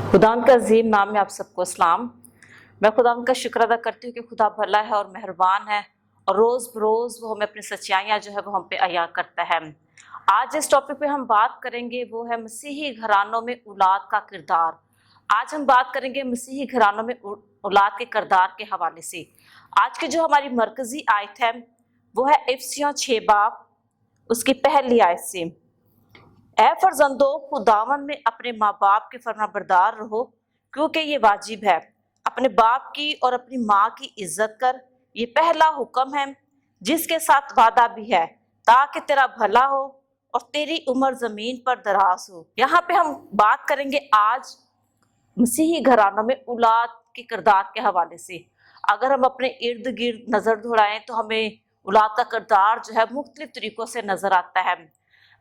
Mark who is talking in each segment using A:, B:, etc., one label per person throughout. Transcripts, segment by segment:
A: खुदावंद का अजीम नाम में आप सबको सलाम। मैं खुदावंद का शुक्र अदा करती हूँ कि खुदा भला है और मेहरबान है और रोज़ बरोज़ वो हमें अपनी सच्चाइयाँ जो है वो हम पे अया करता है। आज जिस टॉपिक पे हम बात करेंगे वो है मसीही घरानों में औलाद का किरदार। आज हम बात करेंगे मसीही घरानों में औलाद के किरदार के हवाले से। आज की जो हमारी मरकजी आयत है वो है इफिसियों 6 बाब उसकी पहली आयत से। ऐ फर्जंदो खुदावन में अपने माँ बाप के फरमाबरदार रहो, क्योंकि ये वाजिब है। अपने बाप की और अपनी माँ की इज्जत कर, ये पहला हुक्म है जिसके साथ वादा भी है, ताकि तेरा भला हो और तेरी उम्र जमीन पर दराज हो। यहाँ पे हम बात करेंगे आज मसीही घरानों में औलाद के किरदार के हवाले से। अगर हम अपने इर्द गिर्द नजर दौड़ाएं तो हमें औलाद का किरदार जो है मुख्तलिफ तरीकों से नजर आता है।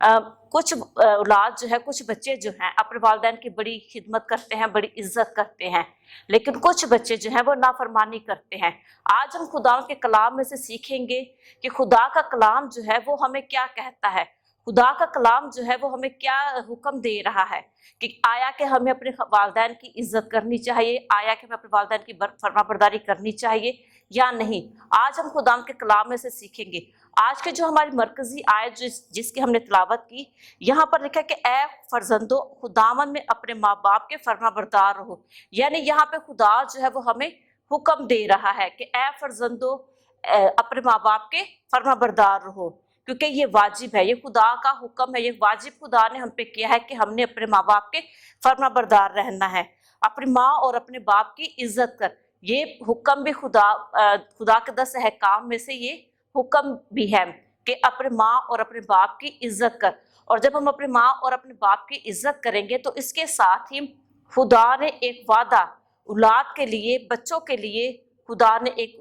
A: कुछ औलाद जो है, कुछ बच्चे जो हैं अपने वालिदैन की बड़ी खिदमत करते हैं, बड़ी इज्जत करते हैं, लेकिन कुछ बच्चे जो हैं वो नाफरमानी करते हैं। आज हम खुदा के कलाम में से सीखेंगे कि खुदा का कलाम जो है वो हमें क्या कहता है, खुदा का कलाम जो है वो हमें क्या हुक्म दे रहा है कि आया कि हमें अपने वालिदैन की इज्जत करनी चाहिए, आया कि हमें अपने वालिदैन की फरमाबरदारी करनी चाहिए या नहीं। आज हम खुदा के कलाम में से सीखेंगे। आज के जो हमारी मरकजी आयत जिसकी हमने तिलावत की, यहाँ पर लिखा है कि ए फर्जंदो खुदावन में अपने माँ बाप के फरमाबरदार रहो। यानी यहाँ पे खुदा जो है वो हमें हुक्म दे रहा है कि ए फर्जंदो अपने माँ बाप के फरमाबरदार रहो, क्योंकि ये वाजिब है, ये खुदा का हुक्म है, ये वाजिब खुदा ने हम पे किया है कि हमने अपने माँ बाप के फरमाबरदार रहना है। अपनी माँ और अपने बाप की इज्जत कर, ये हुक्म भी खुदा के 10 अहकाम में से ये हुक्म भी है कि अपने माँ और अपने बाप की इज्जत कर। और जब हम अपने माँ और अपने बाप की इज्जत करेंगे तो इसके साथ ही खुदा ने एक वादा औलाद के लिए, बच्चों के लिए खुदा ने एक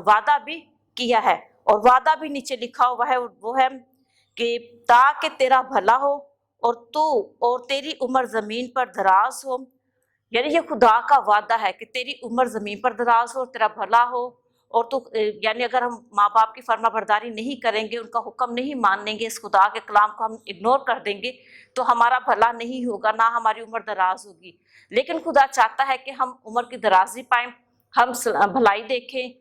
A: वादा भी किया है। और वादा भी नीचे लिखा हुआ है, वो है कि ताकि तेरा भला हो और तू और तेरी उम्र जमीन पर दराज हो। यानी ये खुदा का वादा है कि तेरी उम्र जमीन पर दराज हो, तेरा भला हो। और तो यानी अगर हम माँ बाप की फरमाबरदारी नहीं करेंगे, उनका हुक्म नहीं मानेंगे, इस खुदा के कलाम को हम इग्नोर कर देंगे तो हमारा भला नहीं होगा, ना हमारी उम्र दराज होगी। लेकिन खुदा चाहता है कि हम उम्र की दराजी पाएं, हम भलाई देखें,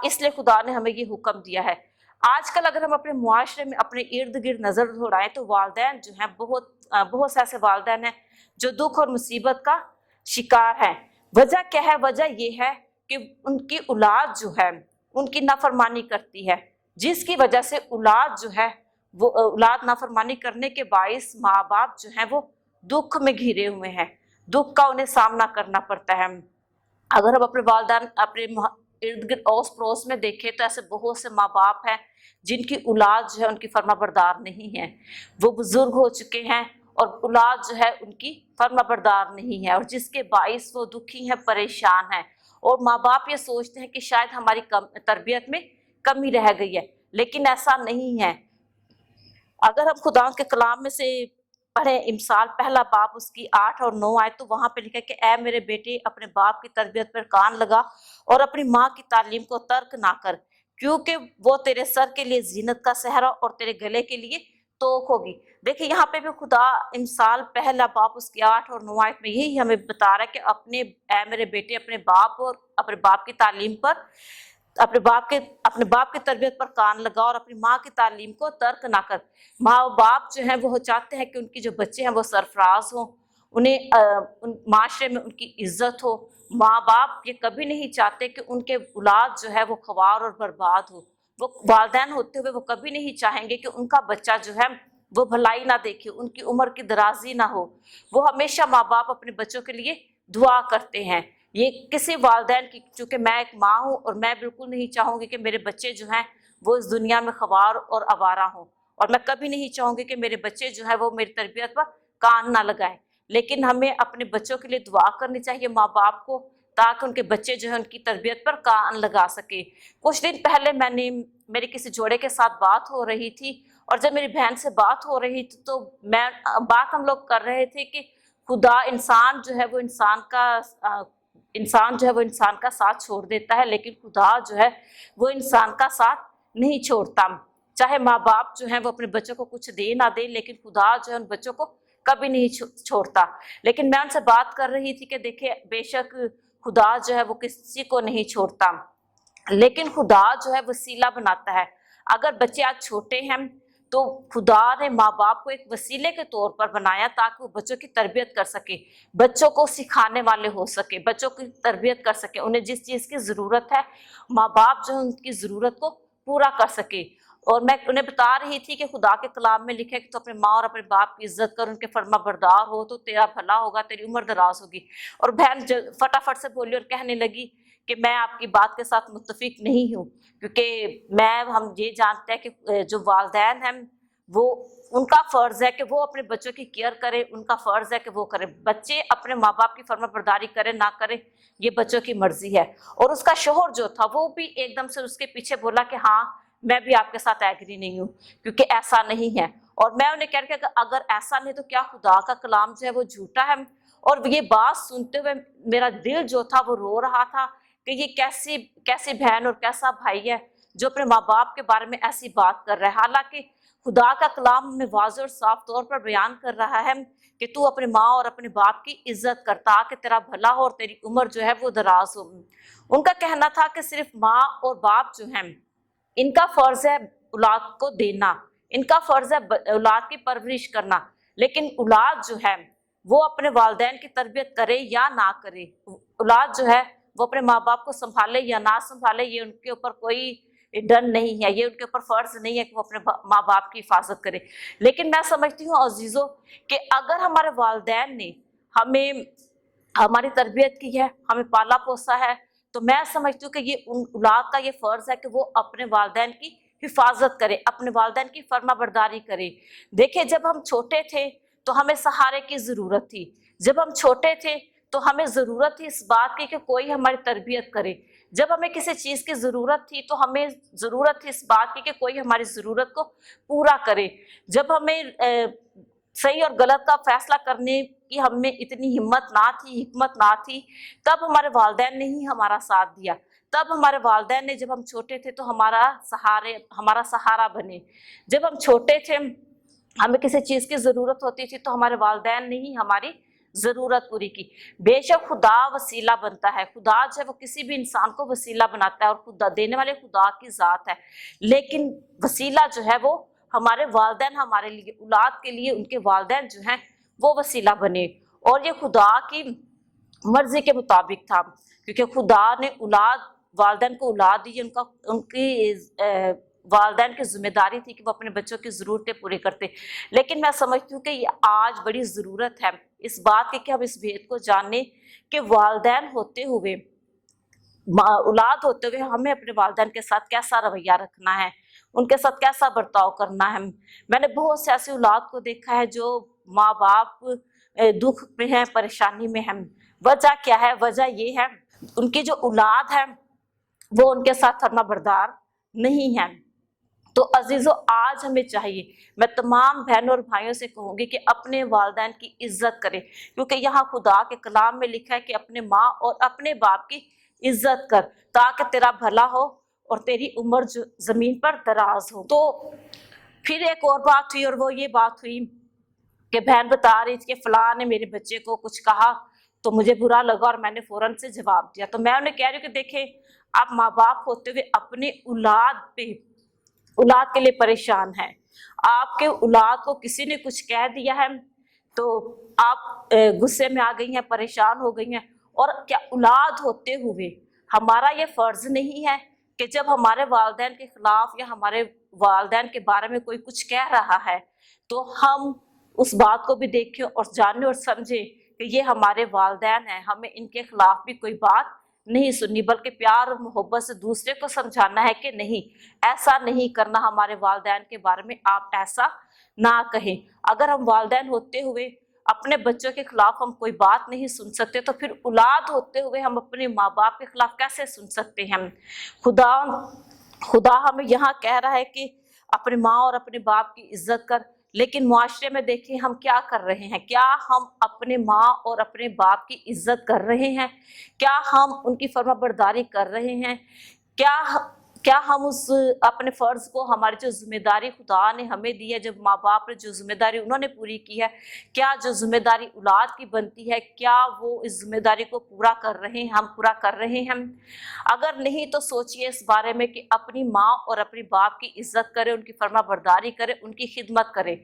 A: इसलिए खुदा ने हमें ये हुक्म दिया है। आजकल अगर हम अपने मुआशरे में अपने इर्द गिर्द नजर दौड़ाएं तो वालिदैन जो हैं बहुत से ऐसे वालिदैन हैं जो दुख और मुसीबत का शिकार है। वजह क्या है? वजह ये है कि उनकी औलाद जो है उनकी नाफरमानी करती है, जिसकी वजह से औलाद जो है वो औलाद नाफरमानी करने के बाइस माँ बाप जो है वो दुख में घिरे हुए हैं, दुख का उन्हें सामना करना पड़ता है। अगर हम अपने वालिदैन अपने इर्द गिर्द ओस पड़ोस में देखें तो ऐसे बहुत से माँ बाप हैं जिनकी औलाद जो है उनकी फरमाबरदार नहीं है, वो बुजुर्ग हो चुके हैं और औलाद जो है उनकी फरमाबरदार नहीं है, और जिसके बाइस वो दुखी हैं, परेशान हैं। और माँ बाप ये सोचते हैं कि शायद हमारी तरबियत में कमी रह गई है, लेकिन ऐसा नहीं है। अगर हम खुदा के कलाम में से पढ़े इमसाल पहला बाप उसकी 8 और 9 आए तो वहां पे लिखा है कि ऐ मेरे बेटे अपने बाप की तरबियत पर कान लगा और अपनी माँ की तालीम को तर्क ना कर, क्योंकि वो तेरे सर के लिए जीनत का सहरा और तेरे गले के लिए तोक होगी। देखिए यहाँ पे भी खुदा इमसाल पहला बाप उसकी 8 और 9 आयत में यही हमें बता रहा है कि ऐ मेरे बेटे अपने बाप और अपने बाप की तालीम पर, अपने बाप की तरबियत पर कान लगा और अपनी माँ की तालीम को तर्क ना कर। माँ बाप जो हैं वो चाहते हैं कि उनकी जो बच्चे हैं वो सरफराज हों, उन्हें माशरे में उनकी इज्जत हो। माँ बाप ये कभी नहीं चाहते कि उनके औलाद जो है वो ख्वार और बर्बाद हो। वो वालिदैन होते हुए वो कभी नहीं चाहेंगे कि उनका बच्चा जो है वो भलाई ना देखे, उनकी उम्र की दराजी ना हो। वो हमेशा माँ बाप अपने बच्चों के लिए दुआ करते हैं। ये किसी वालिदैन की, चूंकि मैं एक माँ हूँ और मैं बिल्कुल नहीं चाहूंगी कि मेरे बच्चे जो हैं वो इस दुनिया में ख्वार और आवारा हों, और मैं कभी नहीं चाहूंगी कि मेरे बच्चे जो है वो मेरी तरबियत पर कान ना लगाएं। लेकिन हमें अपने बच्चों के लिए दुआ करनी चाहिए माँ बाप को, ताकि उनके बच्चे जो है उनकी तरबियत पर कान लगा सके। कुछ दिन पहले मेरे किसी जोड़े के साथ बात हो रही थी, और जब मेरी बहन से बात हो रही थी तो बात हम लोग कर रहे थे कि खुदा इंसान जो है वो इंसान का साथ छोड़ देता है, लेकिन खुदा जो है वो इंसान का साथ नहीं छोड़ता। चाहे माँ बाप जो है वो अपने बच्चों को कुछ दे ना दे, लेकिन खुदा जो है उन बच्चों को कभी नहीं छोड़ता। लेकिन मैं उनसे बात कर रही थी कि देखिए बेशक खुदा जो है वो किसी को नहीं छोड़ता, लेकिन खुदा जो है वसीला बनाता है। अगर बच्चे आज छोटे हैं तो खुदा ने माँ बाप को एक वसीले के तौर पर बनाया ताकि वो बच्चों की तरबियत कर सके, बच्चों को सिखाने वाले हो सके, बच्चों की तरबियत कर सके। उन्हें जिस चीज़ की ज़रूरत है माँ बाप जो है उनकी ज़रूरत को पूरा कर सके। और मैं उन्हें बता रही थी कि खुदा के कलाम में लिखा है कि तो अपने माँ और अपने बाप की इज्जत कर, उनके फर्मा बरदार हो तो तेरा भला होगा, तेरी उम्र दराज होगी। और बहन फटाफट से बोली और कहने लगी कि मैं आपकी बात के साथ मुत्तफिक नहीं हूँ, क्योंकि हम ये जानते हैं कि जो वालिदैन हैं वो उनका फर्ज है कि वो अपने बच्चों की केयर करें, उनका फर्ज है कि वो करें। बच्चे अपने माँ बाप की फर्माबरदारी करें ना करें ये बच्चों की मर्जी है। और उसका शोहर जो था वो भी एकदम से उसके पीछे बोला कि हाँ मैं भी आपके साथ एग्री नहीं हूँ, क्योंकि ऐसा नहीं है। और मैं उन्हें कह रही कि अगर ऐसा नहीं तो क्या खुदा का कलाम जो है वो झूठा है। और ये बात सुनते हुए मेरा दिल जो था वो रो रहा था कि ये कैसी कैसी बहन और कैसा भाई है जो अपने माँ बाप के बारे में ऐसी बात कर रहा है। हालांकि खुदा का कलाम में वाज़ेह और साफ तौर पर बयान कर रहा है कि तू अपने माँ और अपने बाप की इज्जत कर ताकि तेरा भला हो और तेरी उम्र जो है वो दराज हो। उनका कहना था कि सिर्फ माँ और बाप जो है इनका फर्ज है औलाद को देना, इनका फर्ज है औलाद की परवरिश करना, लेकिन औलाद जो है वो अपने वालिदैन की तरबियत करे या ना करे, औलाद जो है वो अपने माँ बाप को संभाले या ना संभाले, ये उनके ऊपर कोई डर नहीं है, ये उनके ऊपर फर्ज नहीं है कि वो अपने माँ बाप की हिफाजत करे। लेकिन मैं समझती हूँ अजीजों कि अगर हमारे वालिदैन ने हमें हमारी तरबियत की है, हमें पाला पोसा है, तो मैं समझती हूँ कि ये उन औलाद का ये फर्ज है कि वो अपने वालिदैन की हिफाजत करे, अपने वालिदैन की फर्मा बरदारी करे। देखिए जब हम छोटे थे तो हमें सहारे की जरूरत थी, जब हम छोटे थे तो हमें जरूरत थी इस बात की कि कोई हमारी तरबियत करे, जब हमें किसी चीज की जरूरत थी तो हमें जरूरत थी इस बात की कि कोई हमारी जरूरत को पूरा करे, जब हमें सही और गलत का फैसला करने की हमें इतनी हिम्मत ना थी, हिकमत ना थी, तब हमारे वालिदैन ने ही हमारा साथ दिया। तब हमारे वालिदैन ने जब हम छोटे थे तो हमारा सहारा बने। जब हम छोटे थे हमें किसी चीज की जरूरत होती थी तो हमारे वालिदैन ने ही हमारी जरूरत पूरी की। बेशक खुदा वसीला बनता है, खुदा जो है वो किसी भी इंसान को वसीला बनाता है और खुदा देने वाले खुदा की जात है, लेकिन वसीला जो है वो हमारे वालिदैन, हमारे लिए औलाद के लिए उनके वालिदैन जो हैं वो वसीला बने। और ये खुदा की मर्जी के मुताबिक था, क्योंकि खुदा ने औलाद वालिदैन को औलाद दी, उनकी वालिदैन की जिम्मेदारी थी कि वो अपने बच्चों की ज़रूरतें पूरी करते। लेकिन मैं समझती हूँ कि ये आज बड़ी ज़रूरत है इस बात की कि हम इस भेद को जाने कि वालिदैन होते हुए, औलाद होते हुए हमें अपने वालिदैन के साथ कैसा रवैया रखना है, उनके साथ कैसा बर्ताव करना है। मैंने बहुत से ऐसी औलाद को देखा है जो माँ बाप दुख में है, परेशानी में है। वजह क्या है? वजह ये है उनकी जो औलाद है वो उनके साथ फर्मा बरदार नहीं है। तो अजीजों आज हमें चाहिए, मैं तमाम बहनों और भाइयों से कहूंगी कि अपने वालिदैन की इज्जत करें, क्योंकि यहाँ खुदा के कलाम में लिखा है कि अपने माँ और अपने बाप की इज्जत कर ताकि तेरा भला हो और तेरी उम्र जमीन पर दराज हो। तो फिर एक और बात हुई और वो ये बात हुई कि बहन बता रही थी कि फलां ने मेरे बच्चे को कुछ कहा तो मुझे बुरा लगा और मैंने फौरन से जवाब दिया। तो मैं उन्हें कह रही हूँ कि देखें आप माँ बाप होते हुए अपने औलाद के लिए परेशान हैं। आपके औलाद को किसी ने कुछ कह दिया है तो आप गुस्से में आ गई हैं, परेशान हो गई हैं। और क्या औलाद होते हुए हमारा ये फर्ज नहीं है कि जब हमारे वालिदैन के खिलाफ या हमारे वालिदैन के बारे में कोई कुछ कह रहा है तो हम उस बात को भी देखें और जाने और समझें कि ये हमारे वालिदैन हैं, हमें इनके खिलाफ भी कोई बात नहीं सुननी, बल्कि प्यार और मोहब्बत से दूसरे को समझाना है कि नहीं ऐसा नहीं करना, हमारे वालिदैन के बारे में आप ऐसा ना कहें। अगर हम वालिदैन होते हुए अपने बच्चों के खिलाफ हम कोई बात नहीं सुन सकते तो फिर औलाद होते हुए हम अपने माँ बाप के खिलाफ कैसे सुन सकते हैं? खुदा हमें यहाँ कह रहा है कि अपने माँ और अपने बाप की इज्जत कर, लेकिन मुआशरे में देखिए हम क्या कर रहे हैं? क्या हम अपने माँ और अपने बाप की इज्जत कर रहे हैं? क्या हम उनकी फर्माबरदारी कर रहे हैं? क्या क्या हम उस अपने फर्ज को, हमारी जो जिम्मेदारी खुदा ने हमें दी है, जब माँ बाप ने जो जिम्मेदारी उन्होंने पूरी की है, क्या जो जिम्मेदारी औलाद की बनती है, क्या वो इस जिम्मेदारी को पूरा कर रहे हैं, हम पूरा कर रहे हैं? अगर नहीं तो सोचिए इस बारे में कि अपनी माँ और अपनी बाप की इज्जत करें, उनकी फर्माबरदारी करें, उनकी खिदमत करें।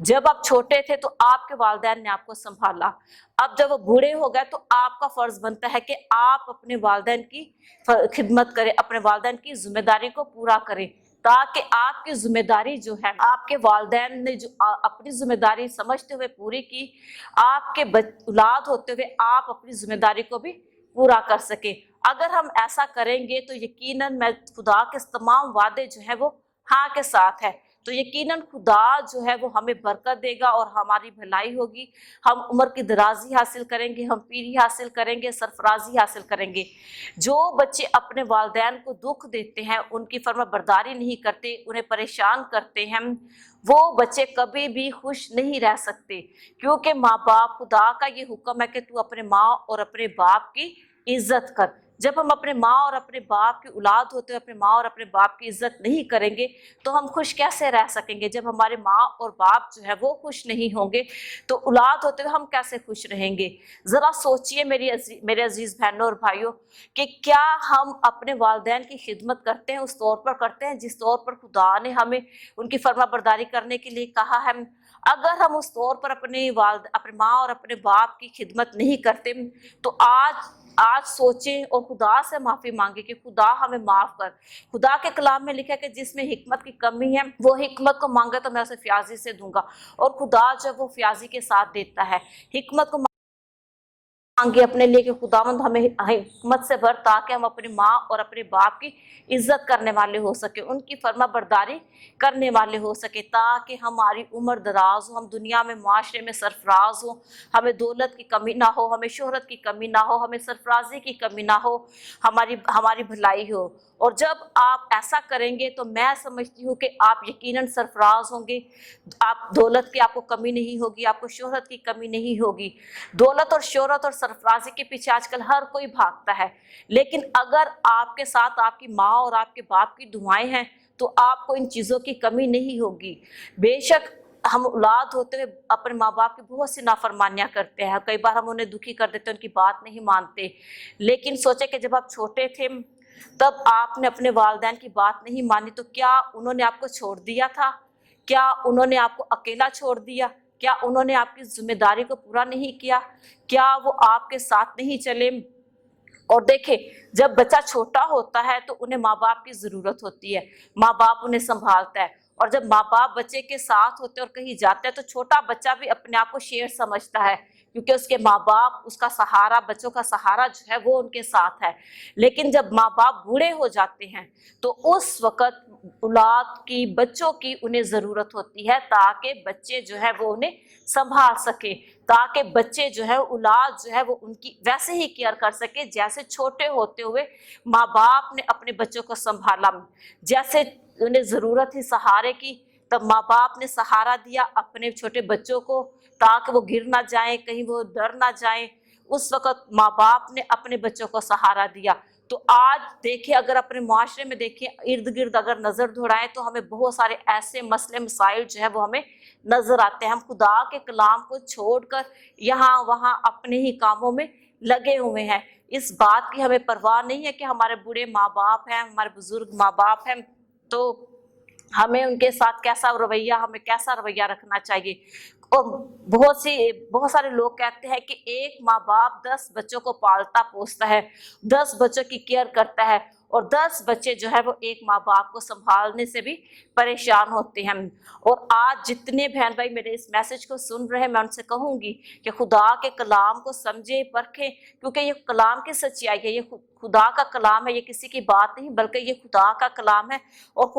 A: जब आप छोटे थे तो आपके वालिदैन ने आपको संभाला, अब जब वो बूढ़े हो गए तो आपका फर्ज बनता है कि आप अपने वालिदैन की खिदमत करें, अपने वालिदैन की जिम्मेदारी को पूरा करें, ताकि आपकी जिम्मेदारी जो है, आपके वालिदैन ने जो अपनी जिम्मेदारी समझते हुए पूरी की, आपके औलाद होते हुए आप अपनी जिम्मेदारी को भी पूरा कर सके। अगर हम ऐसा करेंगे तो यकीनन मैं खुदा के तमाम वादे जो है वो हाँ के साथ है, तो यकीनन खुदा जो है वो हमें बरकत देगा और हमारी भलाई होगी। हम उम्र की दराजी हासिल करेंगे, हम पीरी हासिल करेंगे, सरफराजी हासिल करेंगे। जो बच्चे अपने वालिदैन को दुख देते हैं, उनकी फर्माबरदारी नहीं करते, उन्हें परेशान करते हैं, वो बच्चे कभी भी खुश नहीं रह सकते, क्योंकि माँ बाप, खुदा का ये हुक्म है कि तू अपने माँ और अपने बाप की इज्जत कर। जब हम अपने माँ और अपने बाप की औलाद होते हुए अपने माँ और अपने बाप की इज्जत नहीं करेंगे तो हम खुश कैसे रह सकेंगे? जब हमारे माँ और बाप जो है वो खुश नहीं होंगे तो औलाद होते हुए हम कैसे खुश रहेंगे? जरा सोचिए मेरे अजीज बहनों और भाइयों कि क्या हम अपने वालिदैन की खिदमत करते हैं, उस तौर पर करते हैं जिस तौर पर खुदा ने हमें उनकी फर्माबरदारी करने के लिए कहा है? अगर हम उस तौर पर अपने माँ और अपने बाप की खिदमत नहीं करते तो आज सोचें और खुदा से माफी मांगे कि खुदा हमें माफ कर। खुदा के कलाम में लिखा है कि जिसमें हिकमत की कमी है वो हिकमत को मांगे तो मैं उसे फ्याजी से दूंगा, और खुदा जब वो फ्याजी के साथ देता है, हिकमत को मांगे अपने लिए कि खुदावंद हमें हिकमत से भर, ताकि हम अपनी माँ और अपने बाप की इज्जत करने वाले हो सके, उनकी फर्मा बरदारी करने वाले हो सके, ताकि हमारी उम्र दराज हो, हम दुनिया में माशरे में सरफराज हो, हमें दौलत की कमी ना हो, हमें शोहरत की कमी ना हो, हमें सरफराजी की कमी ना हो, हमारी भलाई हो। और जब आप ऐसा करेंगे तो मैं समझती हूँ कि आप यकीनन सरफराज होंगे, आप दौलत की आपको कमी नहीं होगी, आपको शोहरत की कमी नहीं होगी। दौलत और शोहरत और सरफराजी के पीछे आजकल हर कोई भागता है, लेकिन अगर आपके साथ आपकी माँ और आपके बाप की दुआएं हैं तो आपको इन चीज़ों की कमी नहीं होगी। बेशक हम औलाद होते हुए अपने माँ बाप की बहुत सी नाफरमानियां करते हैं, कई बार हम उन्हें दुखी कर देते हैं, उनकी बात नहीं मानते, लेकिन सोचे कि जब आप छोटे थे तब आपने अपने वालिदैन की बात नहीं मानी तो क्या उन्होंने आपको छोड़ दिया था? क्या उन्होंने आपको अकेला छोड़ दिया? क्या उन्होंने आपकी जिम्मेदारी को पूरा नहीं किया? क्या वो आपके साथ नहीं चले? और देखें, जब बच्चा छोटा होता है तो उन्हें माँ बाप की जरूरत होती है, माँ बाप उन्हें संभालता है, और जब माँ बाप बच्चे के साथ होते हैं और कहीं जाते हैं तो छोटा बच्चा भी अपने आप को शेर समझता है, क्योंकि उसके माँ बाप, उसका सहारा, बच्चों का सहारा जो है वो उनके साथ है। लेकिन जब माँ बाप बूढ़े हो जाते हैं तो उस वक़्त औलाद की, बच्चों की उन्हें ज़रूरत होती है, ताकि बच्चे जो है वो उन्हें संभाल सके, ताकि बच्चे जो है, औलाद जो है वो उनकी वैसे ही केयर कर सके जैसे छोटे होते हुए माँ बाप ने अपने बच्चों को संभाला। जैसे उन्हें ज़रूरत थी सहारे की, तब माँ बाप ने सहारा दिया अपने छोटे बच्चों को, ताकि वो गिर ना जाए, कहीं वो डर ना जाए, उस वक़्त माँ बाप ने अपने बच्चों को सहारा दिया। तो आज देखिए, अगर अपने माशरे में देखें, इर्द गिर्द अगर नज़र दौड़ाएं तो हमें बहुत सारे ऐसे मसले मसाइल जो है वो हमें नज़र आते हैं। हम खुदा के कलाम को छोड़कर यहाँ वहाँ अपने ही कामों में लगे हुए हैं। इस बात की हमें परवाह नहीं है कि हमारे बूढ़े माँ बाप हैं, हमारे बुजुर्ग माँ बाप हैं, तो हमें उनके साथ हमें कैसा रवैया रखना चाहिए। और बहुत सारे लोग कहते हैं कि एक माँ बाप 10 बच्चों को पालता पोसता है, 10 बच्चों की केयर करता है, और 10 बच्चे जो है वो एक माँ बाप को संभालने से भी परेशान होते हैं। और आज जितने बहन भाई मेरे इस मैसेज को सुन रहे हैं, मैं उनसे कहूँगी कि खुदा के कलाम को समझे, परखें, क्योंकि ये कलाम की सच्चाई है, ये खुदा का कलाम है, ये किसी की बात नहीं बल्कि ये खुदा का कलाम है। और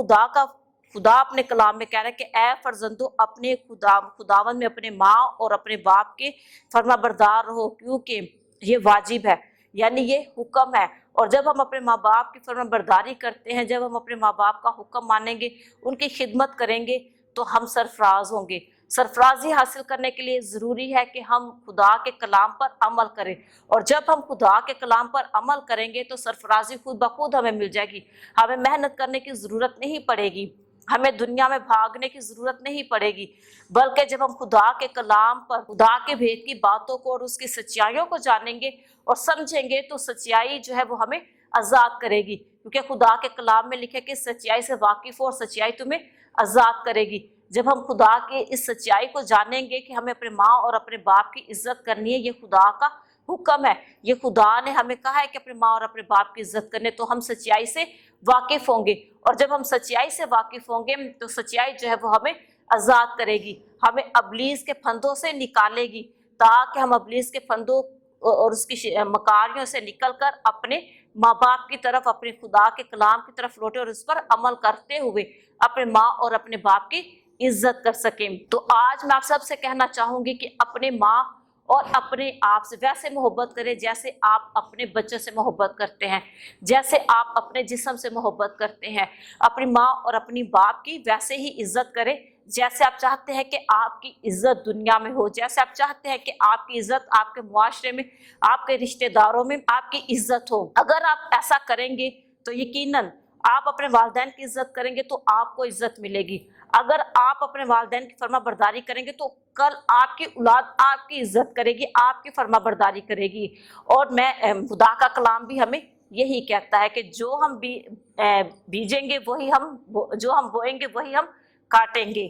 A: खुदा अपने कलाम में कह रहा है कि ऐ फर्जंदो, अपने खुदावन में अपने माँ और अपने बाप के फर्माबरदार रहो, क्योंकि ये वाजिब है, यानी ये हुक्म है। और जब हम अपने माँ बाप की फर्माबरदारी करते हैं, जब हम अपने माँ बाप का हुक्म मानेंगे, उनकी खिदमत करेंगे, तो हम सरफराज होंगे। सरफराजी हासिल करने के लिए ज़रूरी है कि हम खुदा के कलाम पर अमल करें, और जब हम खुदा के कलाम पर अमल करेंगे तो सरफराजी खुद ब खुद हमें मिल जाएगी। हमें मेहनत करने की ज़रूरत नहीं पड़ेगी, हमें दुनिया में भागने की ज़रूरत नहीं पड़ेगी, बल्कि जब हम खुदा के कलाम पर खुदा के भेद की बातों को और उसकी सच्चाइयों को जानेंगे और समझेंगे तो सच्चाई जो है वो हमें आज़ाद करेगी, क्योंकि खुदा के कलाम में लिखे कि सच्चाई से वाकिफ़ हो और सच्चाई तुम्हें आज़ाद करेगी। जब हम खुदा की इस सच्चाई को जानेंगे कि हमें अपने माँ और अपने बाप की इज्जत करनी है, ये खुदा का हुक्म है, ये खुदा ने हमें कहा है कि अपने माँ और अपने बाप की इज्जत करने, तो हम सच्चाई से वाकिफ़ होंगे, और जब हम सच्चाई से वाकिफ़ होंगे तो सच्चाई जो है वो हमें आज़ाद करेगी, हमें अबलीस के फंदों से निकालेगी, ताकि हम अबलीस के फंदों और उसकी मकारियों से निकलकर अपने माँ बाप की तरफ, अपने खुदा के कलाम की तरफ लौटे और उस पर अमल करते हुए अपने माँ और अपने बाप की इज्जत कर सकें। तो आज मैं आप सबसे कहना चाहूंगी कि अपने माँ और अपने आप से वैसे मोहब्बत करें जैसे आप अपने बच्चों से मोहब्बत करते हैं, जैसे आप अपने जिस्म से मोहब्बत करते हैं। अपनी माँ और अपनी बाप की वैसे ही इज्जत करें जैसे आप चाहते हैं कि आपकी इज्जत दुनिया में हो, जैसे आप चाहते हैं कि आपकी इज्जत आपके मुआशरे में, आपके रिश्तेदारों में आपकी इज्जत हो। अगर आप ऐसा करेंगे तो यकीनन आप अपने वालिदैन की इज्जत करेंगे तो आपको इज्जत मिलेगी। अगर आप अपने वालिदैन की फर्मा बरदारी करेंगे तो कल आपकी औलाद आपकी इज्जत करेगी, आपकी फर्मा बरदारी करेगी। और मैं खुदा का कलाम भी हमें यही कहता है कि जो हम बीजेंगे वही हम, जो हम बोएंगे वही हम काटेंगे।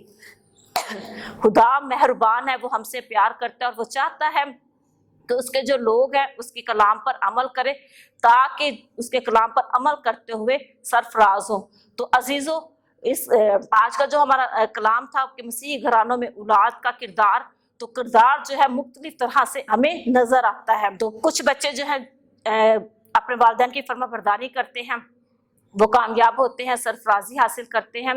A: खुदा मेहरबान है, वो हमसे प्यार करता है और वो चाहता है कि उसके जो लोग हैं उसके कलाम पर अमल करें, ताकि उसके कलाम पर अमल करते हुए सरफराज हो। तो अजीजों, इस आज का जो हमारा कलाम था कि मसीही घरानों में औलाद का किरदार, तो किरदार जो है मुख्तलिफ तरह से हमें नजर आता है। तो कुछ बच्चे जो है अपने वालिदैन की फर्मा बरदारी करते हैं, वो कामयाब होते हैं, सरफराजी हासिल करते हैं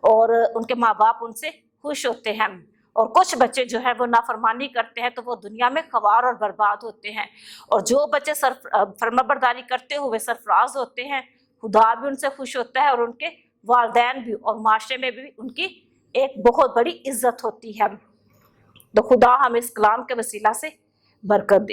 A: और उनके माँ बाप उनसे खुश होते हैं। और कुछ बच्चे जो है वो नाफरमानी करते हैं तो वो दुनिया में खवार और बर्बाद होते हैं। और जो बच्चे फर्माबरदारी करते हुए सरफराज होते हैं, खुदा भी उनसे खुश होता है और उनके वालिदैन भी, और माशरे में भी उनकी एक बहुत बड़ी इज्जत होती है। तो खुदा हम इस कलाम के वसीला से बरकत दे।